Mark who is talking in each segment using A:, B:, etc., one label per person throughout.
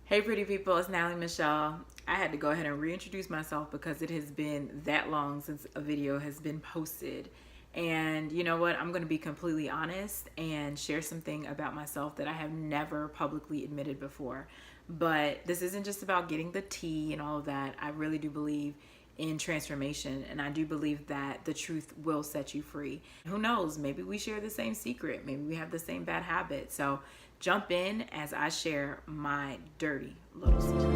A: Hey pretty people, it's Natalie Michelle. I had to go ahead and reintroduce myself because it has been that long since a video has been posted. And you know what? I'm going to be completely honest and share something about myself that I have never publicly admitted before. But this isn't just about getting the tea and all of that. I really do believe in transformation, and I do believe that the truth will set you free. Who knows? Maybe we share the same secret. Maybe we have the same bad habit. So jump in as I share my dirty little secret.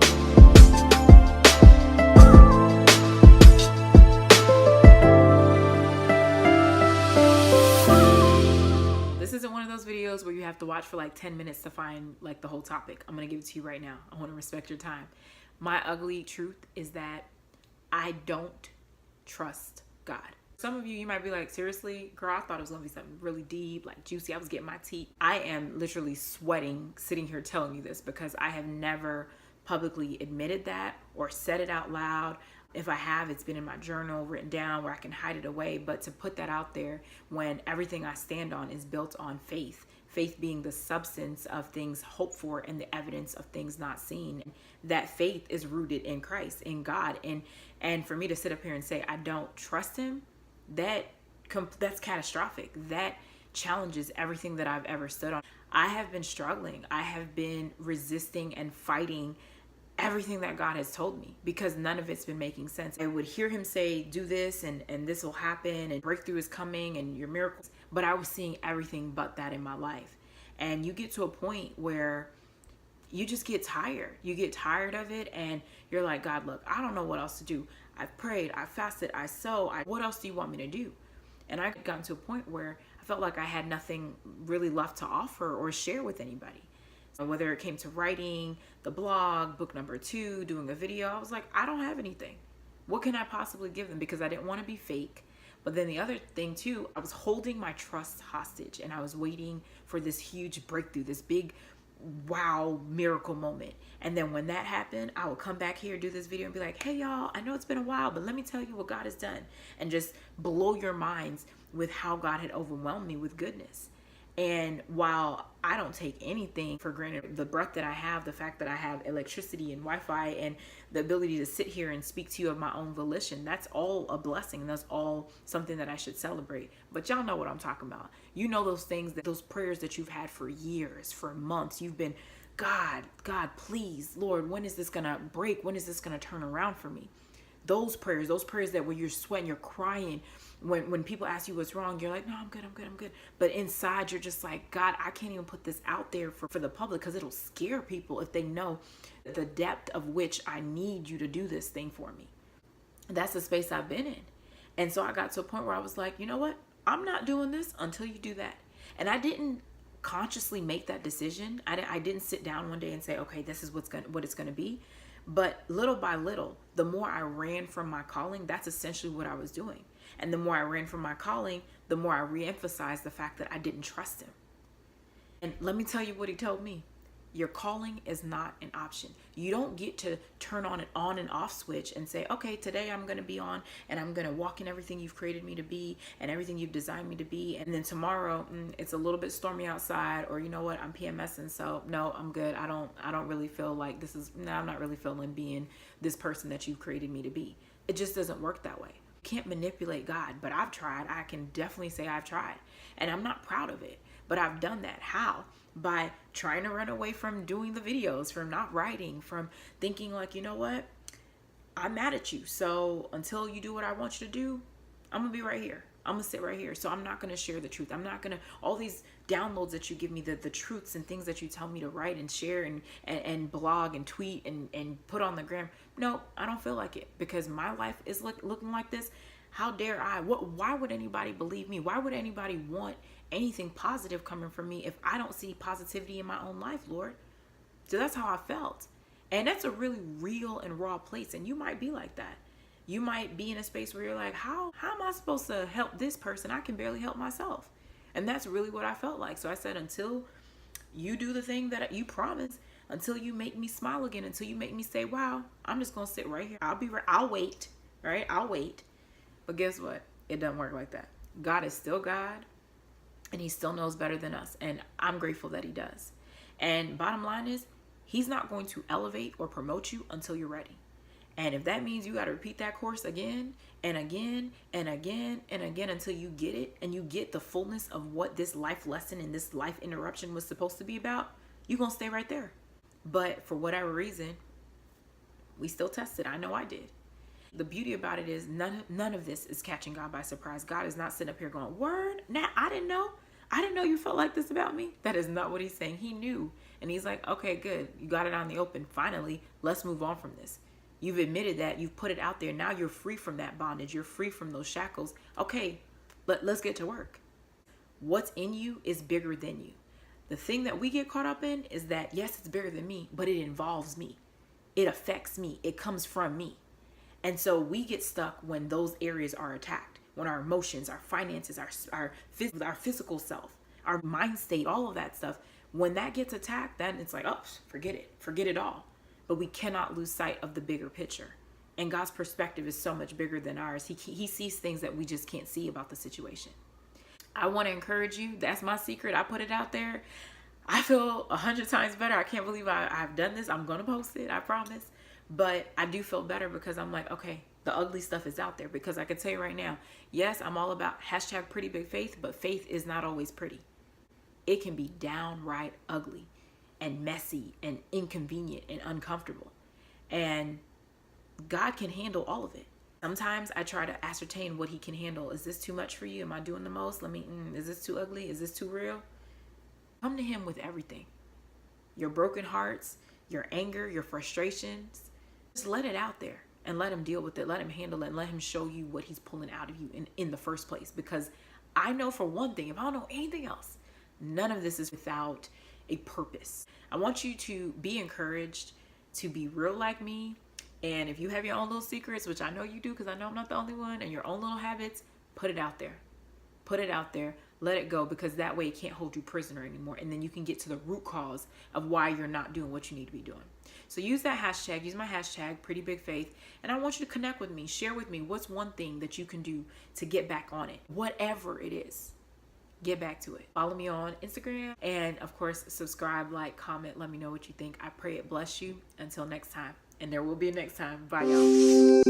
A: This isn't one of those videos where you have to watch for like 10 minutes to find like the whole topic. I'm going to give it to you right now. I want to respect your time. My ugly truth is that I don't trust God. Some of you might be like, seriously, girl, I thought it was going to be something really deep, like juicy. I was getting my tea. I am literally sweating sitting here telling you this because I have never publicly admitted that or said it out loud. If I have, it's been in my journal, written down where I can hide it away. But to put that out there when everything I stand on is built on faith, faith being the substance of things hoped for and the evidence of things not seen, that faith is rooted in Christ, in God. And for me to sit up here and say I don't trust him, that's catastrophic. That challenges everything that I've ever stood on. I have been struggling. I have been resisting and fighting everything that God has told me because none of it's been making sense. I would hear him say, do this and this will happen and breakthrough is coming and your miracles. But I was seeing everything but that in my life. And you get to a point where you just get tired. You get tired of it and you're like, God, look, I don't know what else to do. I've prayed, I fasted, I sowed. What else do you want me to do? And I got to a point where I felt like I had nothing really left to offer or share with anybody. So whether it came to writing, the blog, book number 2, doing a video, I was like, I don't have anything. What can I possibly give them? Because I didn't want to be fake. But then the other thing too, I was holding my trust hostage and I was waiting for this huge breakthrough, this big wow miracle moment. And then when that happened, I would come back here, do this video and be like, hey y'all, I know it's been a while, but let me tell you what God has done, and just blow your minds with how God had overwhelmed me with goodness. And while I don't take anything for granted, the breath that I have, the fact that I have electricity and Wi-Fi and the ability to sit here and speak to you of my own volition, that's all a blessing. That's all something that I should celebrate. But y'all know what I'm talking about. You know those things, those prayers that you've had for years, for months. You've been, God, please, Lord, when is this going to break? When is this going to turn around for me? Those prayers that where you're sweating, you're crying, when people ask you what's wrong, you're like, no, I'm good. But inside you're just like, God, I can't even put this out there for the public because it'll scare people if they know the depth of which I need you to do this thing for me. That's the space I've been in. And so I got to a point where I was like, you know what? I'm not doing this until you do that. And I didn't consciously make that decision. I didn't sit down one day and say, okay, this is what it's going to be. But little by little, the more I ran from my calling, that's essentially what I was doing. And the more I ran from my calling, the more I reemphasized the fact that I didn't trust him. And let me tell you what he told me. Your calling is not an option. You don't get to turn on and off switch and say, okay, today I'm going to be on and I'm going to walk in everything you've created me to be and everything you've designed me to be. And then tomorrow it's a little bit stormy outside, or you know what, I'm PMSing. So no, I'm good. I don't really feel like I'm not really feeling being this person that you've created me to be. It just doesn't work that way. You can't manipulate God, but I've tried. I can definitely say I've tried, and I'm not proud of it, but I've done that. How? By trying to run away from doing the videos, from not writing, from thinking like, you know what, I'm mad at you. So until you do what I want you to do, I'm gonna be right here. I'm gonna sit right here. So I'm not gonna share the truth. I'm not gonna, all these downloads that you give me, the truths and things that you tell me to write and share and blog and tweet and put on the gram. No, I don't feel like it because my life is looking like this. How dare I? Why would anybody believe me? Why would anybody want anything positive coming from me if I don't see positivity in my own life, Lord? So that's how I felt. And that's a really real and raw place. And you might be like that. You might be in a space where you're like, how am I supposed to help this person? I can barely help myself. And that's really what I felt like. So I said, until you do the thing that you promised, until you make me smile again, until you make me say, wow, I'm just going to sit right here. I'll wait, right? I'll wait. But guess what? It doesn't work like that. God is still God, and he still knows better than us. And I'm grateful that he does. And bottom line is, He's not going to elevate or promote you until you're ready. And if that means you got to repeat that course again and again and again and again until you get it and you get the fullness of what this life lesson and this life interruption was supposed to be about, you're going to stay right there. But for whatever reason, we still tested. I know I did. The beauty about it is none of this is catching God by surprise. God is not sitting up here going, word, now I didn't know you felt like this about me. That is not what he's saying. He knew. And he's like, okay, good. You got it out in the open. Finally, let's move on from this. You've admitted that. You've put it out there. Now you're free from that bondage. You're free from those shackles. Okay, let's get to work. What's in you is bigger than you. The thing that we get caught up in is that, yes, it's bigger than me, but it involves me. It affects me. It comes from me. And so we get stuck when those areas are attacked, when our emotions, our finances, our physical self, our mind state, all of that stuff, when that gets attacked, then it's like, oh, forget it all. But we cannot lose sight of the bigger picture. And God's perspective is so much bigger than ours. He sees things that we just can't see about the situation. I want to encourage you. That's my secret. I put it out there. I feel 100 times better. I can't believe I've done this. I'm going to post it. I promise. But I do feel better because I'm like, okay, the ugly stuff is out there. Because I can tell you right now, yes, I'm all about #PrettyBigFaith, but faith is not always pretty. It can be downright ugly and messy and inconvenient and uncomfortable. And God can handle all of it. Sometimes I try to ascertain what he can handle. Is this too much for you? Am I doing the most? Is this too ugly? Is this too real? Come to him with everything. Your broken hearts, your anger, your frustrations. Just let it out there and let him deal with it. Let him handle it and let him show you what he's pulling out of you in the first place. Because I know for one thing, if I don't know anything else, none of this is without a purpose. I want you to be encouraged to be real like me. And if you have your own little secrets, which I know you do because I know I'm not the only one, and your own little habits, put it out there. Put it out there. Let it go, because that way it can't hold you prisoner anymore. And then you can get to the root cause of why you're not doing what you need to be doing. So use that hashtag. Use my hashtag, PrettyBigFaith. And I want you to connect with me. Share with me what's one thing that you can do to get back on it. Whatever it is. Get back to it. Follow me on Instagram. And of course, subscribe, like, comment. Let me know what you think. I pray it bless you. Until next time. And there will be a next time. Bye, y'all.